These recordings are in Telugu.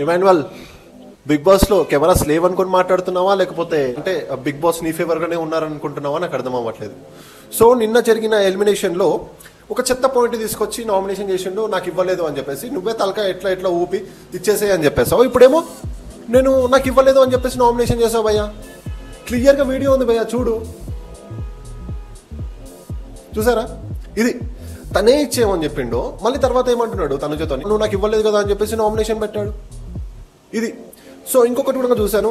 ఇమాన్యువల్, బిగ్ బాస్ లో కెమెరాస్ లేవనుకొని మాట్లాడుతున్నావా, లేకపోతే అంటే బిగ్ బాస్ నీ ఫేవర్ గానే ఉన్నారనుకుంటున్నావా? నాకు అర్థం అవ్వట్లేదు. సో నిన్న జరిగిన ఎలిమినేషన్ లో ఒక చెత్త పాయింట్ తీసుకొచ్చి నామినేషన్ చేసిండు, నాకు ఇవ్వలేదు అని చెప్పేసి నువ్వే తలకాయ ఎట్లా ఎట్లా ఊపి ఇచ్చేసేయి అని చెప్పేసావు. ఇప్పుడేమో నేను నాకు ఇవ్వలేదు అని చెప్పేసి నామినేషన్ చేసావు భయ్యా. క్లియర్ గా వీడియో ఉంది భయ్యా, చూసారా? ఇది తనే ఇచ్చేయమని చెప్పిండు, మళ్ళీ తర్వాత ఏమంటున్నాడు తనుజతో, నువ్వు నాకు ఇవ్వలేదు కదా అని చెప్పేసి నామినేషన్ పెట్టాడు. ఇది సో ఇంకొకటి కూడా చూశాను,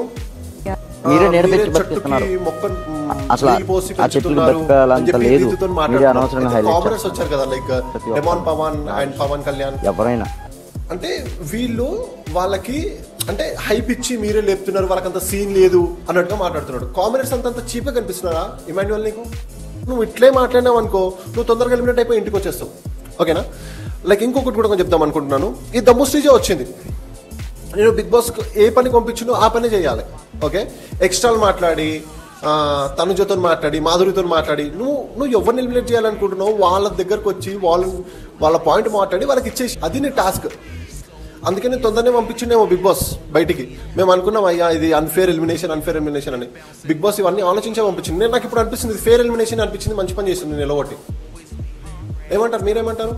కామెంట్స్ వచ్చారు కదా, like demon Pawan and Pawan Kalyan ఎవరైనా అంటే వీళ్ళు వాళ్ళకి అంటే హైప్ ఇచ్చి మీరే లేపుతున్నారు, వాళ్ళకంత సీన్ లేదు అన్నట్టుగా మాట్లాడుతున్నాడు. కామెంట్స్ అంత చీప్ గా కనిపిస్తున్నారా ఇమాన్యువల్ నీకు? నువ్వు ఇట్లే మాట్లాడినావు అనుకో, నువ్వు తొందరగా ఎలిమినేట్ అయిపోయి ఇంటికి వచ్చేస్తావు. ఓకేనా? లైక్ ఇంకొకటి కూడా చెప్దాం అనుకుంటున్నాను, ఈ దమ్ము స్టేజే వచ్చింది. నేను బిగ్ బాస్ ఏ పని పంపించినో ఆ పని చేయాలి. ఓకే, ఎక్స్ట్రాలు మాట్లాడి తనుజతో మాట్లాడి మాధురితో మాట్లాడి నువ్వు ఎవరిని ఎలిమినేట్ చేయాలనుకుంటున్నావు వాళ్ళ దగ్గరకు వచ్చి వాళ్ళ పాయింట్ మాట్లాడి వాళ్ళకి ఇచ్చేసి, అది నీ టాస్క్. అందుకే నేను తొందరనే పంపించిండేమో బిగ్ బాస్ బయటికి. మేము అనుకున్నాం అయ్యా ఇది అన్ఫేర్ ఎలిమినేషన్ అని. బిగ్ బాస్ ఇవన్నీ ఆలోచించే పంపించింది. నేను నాకు ఇప్పుడు అనిపిస్తుంది ఫేర్ ఎలిమినేషన్ అనిపించింది, మంచి పని చేసింది నేను ఎలగొట్టి. ఏమంటారు, మీరేమంటారు?